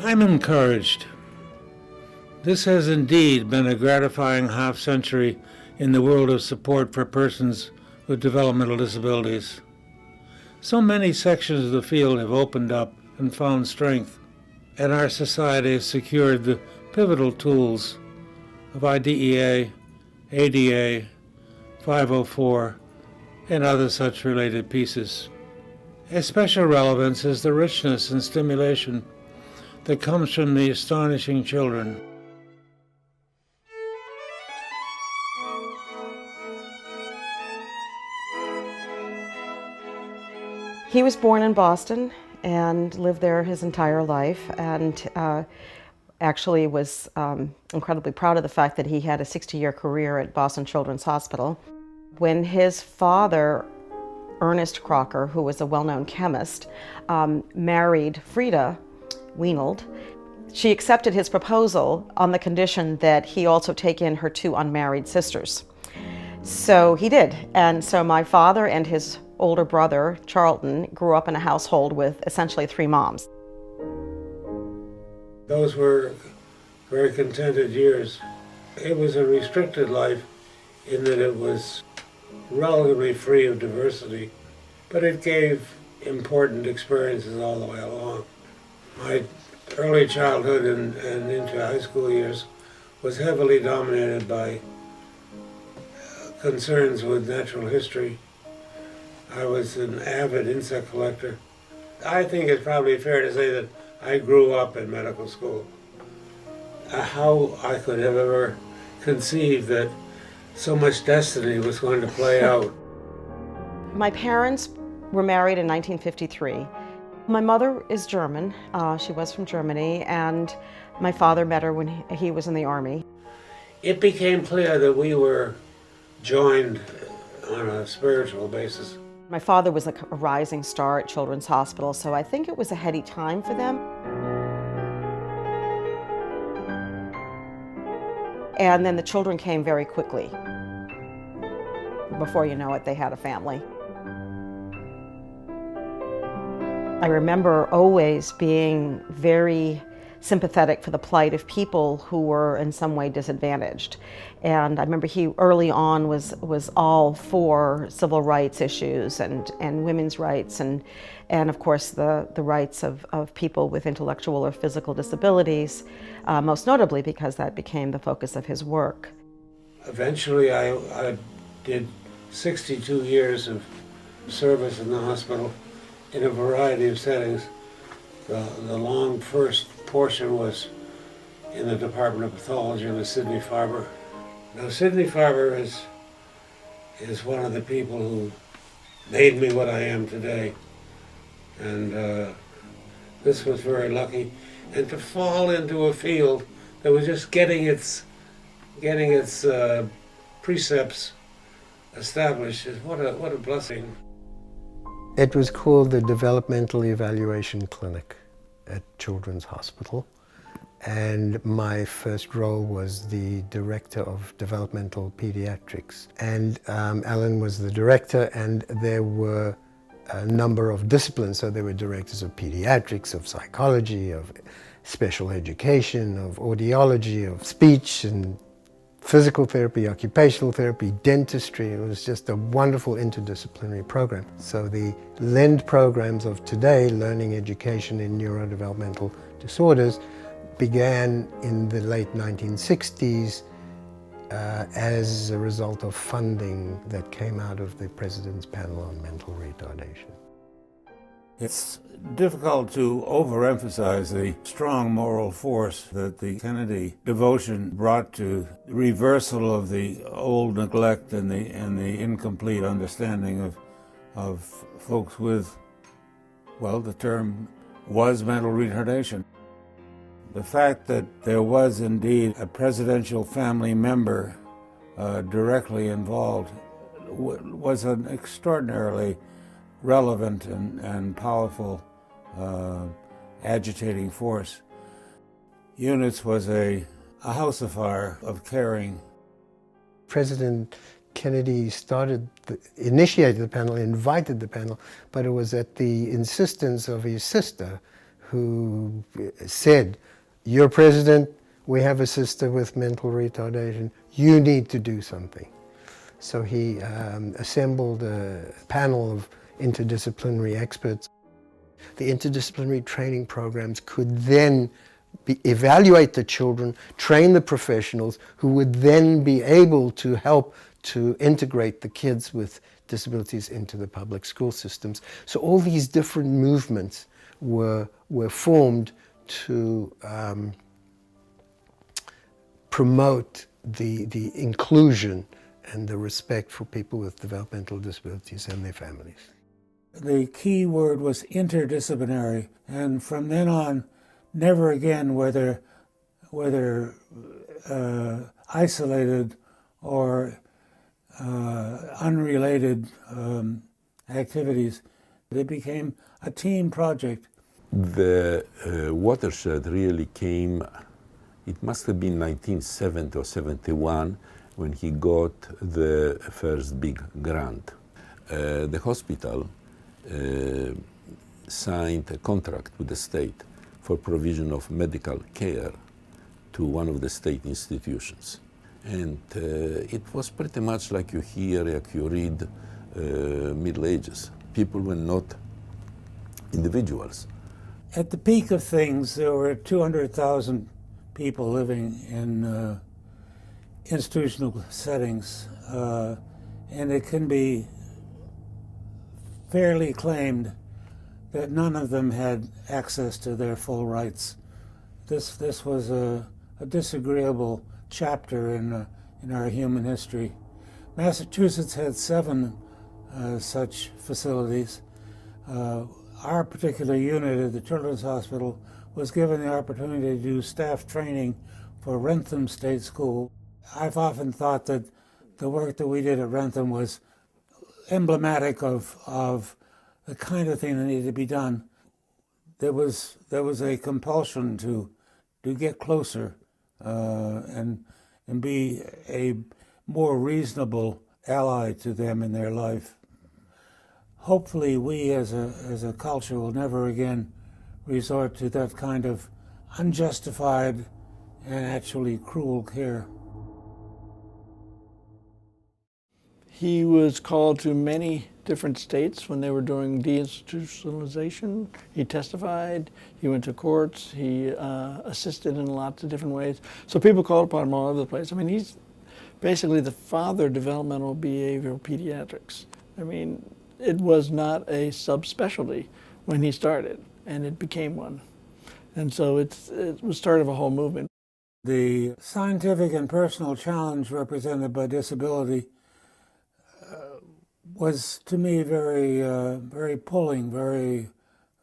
I'm encouraged. This has indeed been a gratifying half-century in the world of support for persons with developmental disabilities. So many sections of the field have opened up and found strength, and our society has secured the pivotal tools of IDEA, ADA, 504, and other such related pieces. A special relevance is the richness and stimulation that comes from the astonishing children. He was born in Boston and lived there his entire life, and actually was incredibly proud of the fact that he had a 60-year career at Boston Children's Hospital. When his father, Ernest Crocker, who was a well-known chemist, married Frida Wienold, she accepted his proposal on the condition that he also take in her two unmarried sisters. So he did, and so my father and his older brother, Charlton, grew up in a household with essentially three moms. Those were very contented years. It was a restricted life in that it was relatively free of diversity, but it gave important experiences all the way along. My early childhood and into high school years was heavily dominated by concerns with natural history. I was an avid insect collector. I think it's probably fair to say that I grew up in medical school. How I could have ever conceived that so much destiny was going to play out. My parents were married in 1953. My mother is German. She was from Germany, and my father met her when he was in the Army. It became clear that we were joined on a spiritual basis. My father was like a rising star at Children's Hospital, so I think it was a heady time for them. And then the children came very quickly. Before you know it, they had a family. I remember always being very sympathetic for the plight of people who were in some way disadvantaged. And I remember he early on was all for civil rights issues and women's rights and of course the rights of people with intellectual or physical disabilities, most notably because that became the focus of his work. Eventually I did 62 years of service in the hospital in a variety of settings. The long first portion was in the Department of Pathology with Sidney Farber. Now Sidney Farber is one of the people who made me what I am today. And this was very lucky. And to fall into a field that was just getting its precepts established is what a blessing. It was called the Developmental Evaluation Clinic at Children's Hospital, and my first role was the Director of Developmental Pediatrics. And Alan was the director, and there were a number of disciplines, so there were directors of pediatrics, of psychology, of special education, of audiology, of speech and physical therapy, occupational therapy, dentistry. It was just a wonderful interdisciplinary program. So the LEND programs of today, learning education in neurodevelopmental disorders, began in the late 1960s as a result of funding that came out of the President's Panel on Mental Retardation. It's difficult to overemphasize the strong moral force that the Kennedy devotion brought to the reversal of the old neglect and the incomplete understanding of folks with, well, the term was mental retardation. The fact that there was indeed a presidential family member directly involved was an extraordinarily relevant and powerful agitating force. Eunice was a house of fire of caring. President Kennedy initiated the panel, invited the panel, but it was at the insistence of his sister, who said, "You're president, we have a sister with mental retardation, you need to do something." So he assembled a panel of interdisciplinary experts. The interdisciplinary training programs could then evaluate the children, train the professionals who would then be able to help to integrate the kids with disabilities into the public school systems. So all these different movements were formed to promote the inclusion and the respect for people with developmental disabilities and their families. The key word was interdisciplinary, and from then on, never again whether isolated or unrelated activities. It became a team project. The watershed really came, it must have been 1970 or 71 when he got the first big grant. The hospital signed a contract with the state for provision of medical care to one of the state institutions. And it was pretty much like you hear, like you read Middle Ages. People were not individuals. At the peak of things, there were 200,000 people living in institutional settings, and it can be fairly claimed that none of them had access to their full rights. This was a disagreeable chapter in our human history. Massachusetts had 7 such facilities. Our particular unit at the Children's Hospital was given the opportunity to do staff training for Wrentham State School. I've often thought that the work that we did at Wrentham was emblematic of the kind of thing that needed to be done. There was a compulsion to get closer and be a more reasonable ally to them in their life. Hopefully we as a culture will never again resort to that kind of unjustified and actually cruel care. He was called to many different states when they were doing deinstitutionalization. He testified, he went to courts, he assisted in lots of different ways. So people called upon him all over the place. I mean, he's basically the father of developmental behavioral pediatrics. I mean, it was not a subspecialty when he started, and it became one. And so it was start of a whole movement. The scientific and personal challenge represented by disability was to me very pulling, very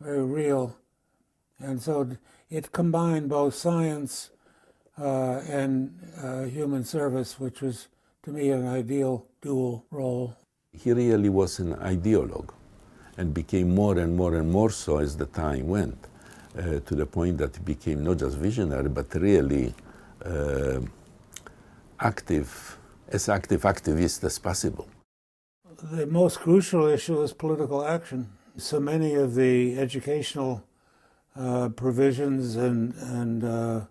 real, and so it combined both science and human service, which was to me an ideal dual role. He really was an ideologue and became more and more and more so as the time went, to the point that he became not just visionary, but really active activist as possible. The most crucial issue is political action. So many of the educational provisions and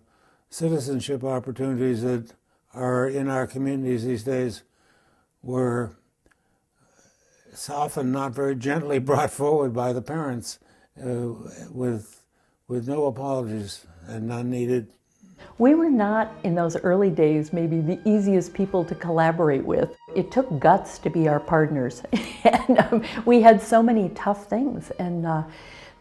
citizenship opportunities that are in our communities these days were often not very gently brought forward by the parents with no apologies and none needed. We were not, in those early days, maybe the easiest people to collaborate with. It took guts to be our partners. And we had so many tough things, and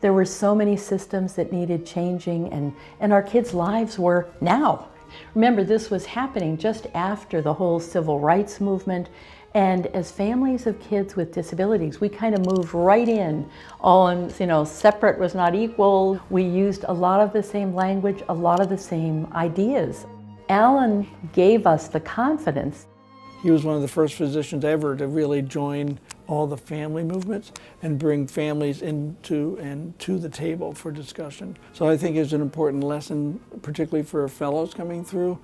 there were so many systems that needed changing, and our kids' lives were now. Remember, this was happening just after the whole civil rights movement, and as families of kids with disabilities, we kind of moved right in. All in, separate was not equal. We used a lot of the same language, a lot of the same ideas. Alan gave us the confidence. He was one of the first physicians ever to really join all the family movements and bring families into and to the table for discussion. So I think it's an important lesson, particularly for fellows coming through,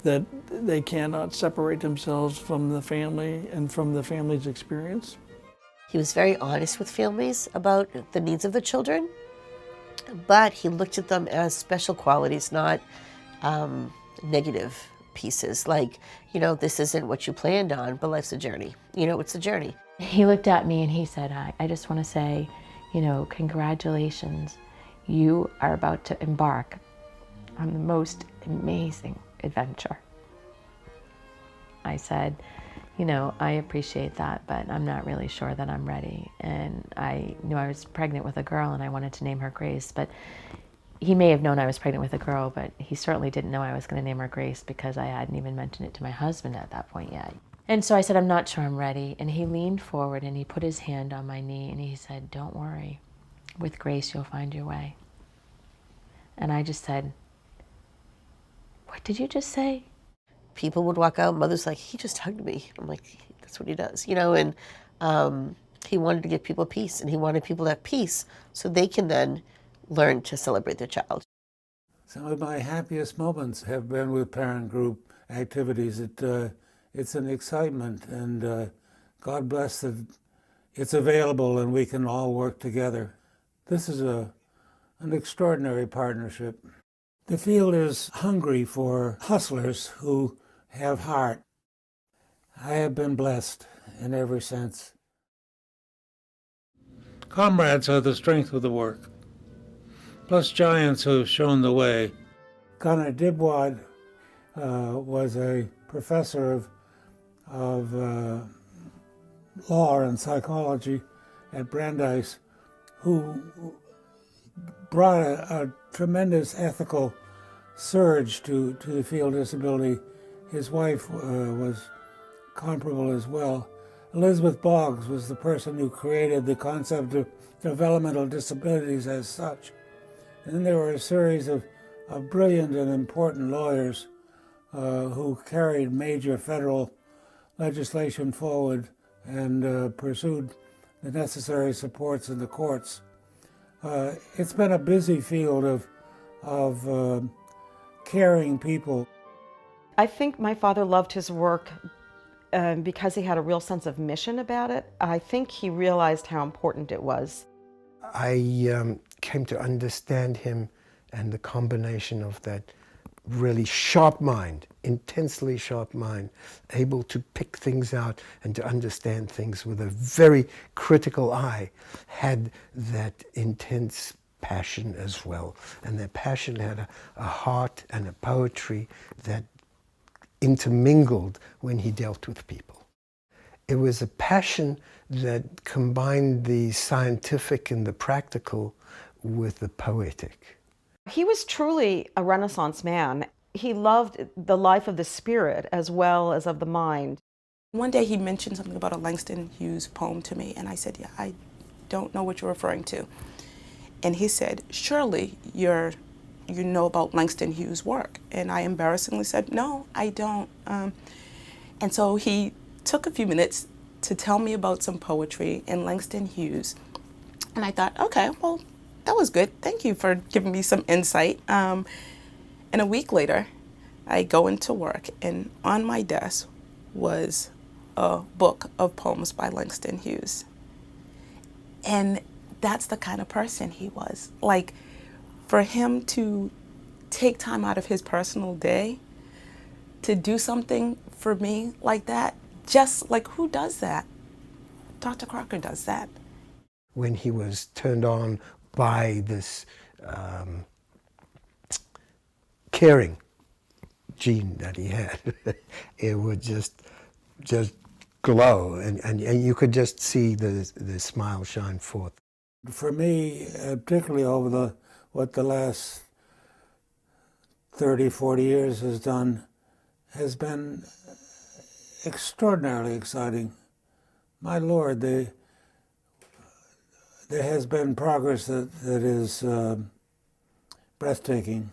that they cannot separate themselves from the family and from the family's experience. He was very honest with families about the needs of the children, but he looked at them as special qualities, not negative pieces. Like, this isn't what you planned on, but life's a journey. It's a journey. He looked at me and he said, I just want to say, congratulations. You are about to embark on the most amazing adventure. I said, I appreciate that, but I'm not really sure that I'm ready. And I knew I was pregnant with a girl and I wanted to name her Grace, but he may have known I was pregnant with a girl, but he certainly didn't know I was going to name her Grace because I hadn't even mentioned it to my husband at that point yet. And so I said, I'm not sure I'm ready. And he leaned forward and he put his hand on my knee and he said, don't worry, with grace you'll find your way. And I just said, what did you just say? People would walk out, mother's like, he just hugged me. I'm like, that's what he does, and he wanted to give people peace, and he wanted people to have peace so they can then learn to celebrate their child. Some of my happiest moments have been with parent group activities. It's an excitement, and God bless that it's available and we can all work together. This is an extraordinary partnership. The field is hungry for hustlers who have heart. I have been blessed in every sense. Comrades are the strength of the work, plus giants who have shown the way. Gunnar Dibwad was a professor of law and psychology at Brandeis who brought a tremendous ethical surge to the field of disability. His wife was comparable as well. Elizabeth Boggs was the person who created the concept of developmental disabilities as such. And then there were a series of brilliant and important lawyers who carried major federal legislation forward and pursued the necessary supports in the courts. It's been a busy field of caring people. I think my father loved his work because he had a real sense of mission about it. I think he realized how important it was. I came to understand him and the combination of that really sharp mind, intensely sharp mind, able to pick things out and to understand things with a very critical eye, had that intense passion as well. And that passion had a heart and a poetry that intermingled when he dealt with people. It was a passion that combined the scientific and the practical with the poetic. He was truly a Renaissance man. He loved the life of the spirit as well as of the mind. One day he mentioned something about a Langston Hughes poem to me, and I said, yeah, I don't know what you're referring to. And he said, surely you know about Langston Hughes' work. And I embarrassingly said, no, I don't. And so he took a few minutes to tell me about some poetry in Langston Hughes. And I thought, okay, well, that was good. Thank you for giving me some insight. And a week later, I go into work, and on my desk was a book of poems by Langston Hughes. And that's the kind of person he was. Like, for him to take time out of his personal day to do something for me like that, just like, who does that? Dr. Crocker does that. When he was turned on by this caring gene that he had, it would just glow, and you could just see the smile shine forth. For me, particularly over what the last 30, 40 years has done, has been extraordinarily exciting. My Lord, there has been progress that is breathtaking.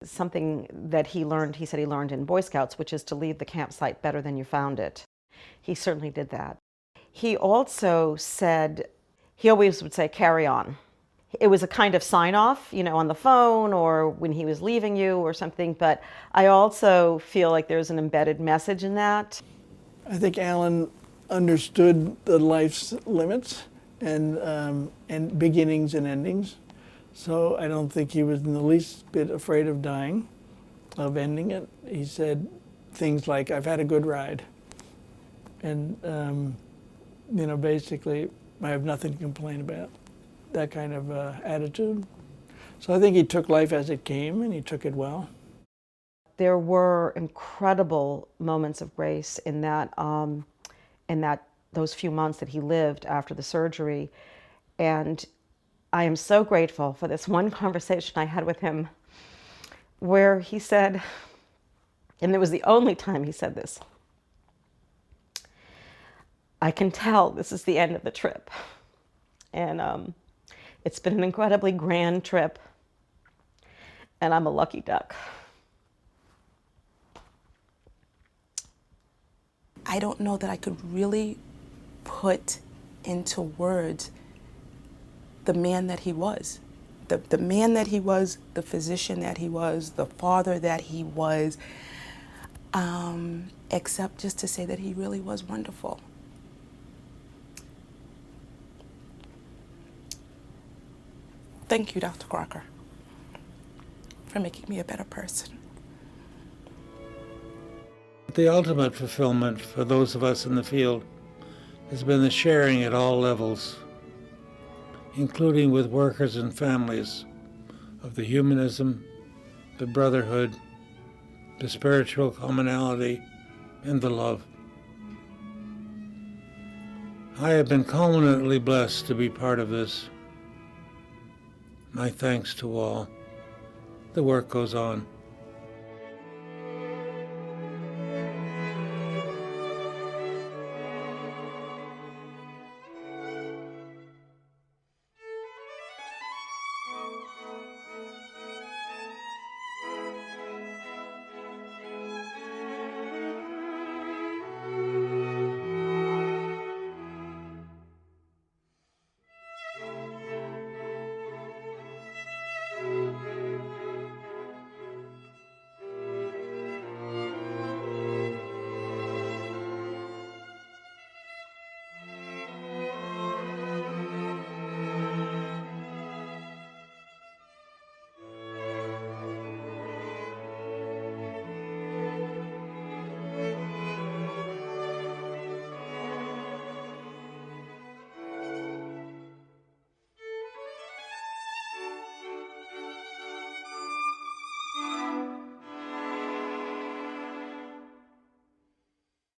Something that he learned, he said he learned in Boy Scouts, which is to leave the campsite better than you found it. He certainly did that. He also said, he always would say, carry on. It was a kind of sign-off, on the phone or when he was leaving you or something, but I also feel like there's an embedded message in that. I think Alan understood the life's limits and beginnings and endings. So I don't think he was in the least bit afraid of dying, of ending it. He said things like, "I've had a good ride." And, basically, I have nothing to complain about. That kind of attitude. So I think he took life as it came, and he took it well. There were incredible moments of grace in those few months that he lived after the surgery. And I am so grateful for this one conversation I had with him where he said, and it was the only time he said this, "I can tell this is the end of the trip." And it's been an incredibly grand trip, and I'm a lucky duck. I don't know that I could really put into words the man that he was. The man that he was, the physician that he was, the father that he was, except just to say that he really was wonderful. Thank you, Dr. Crocker, for making me a better person. The ultimate fulfillment for those of us in the field has been the sharing at all levels, including with workers and families, of the humanism, the brotherhood, the spiritual commonality, and the love. I have been culminantly blessed to be part of this. My thanks to all. The work goes on.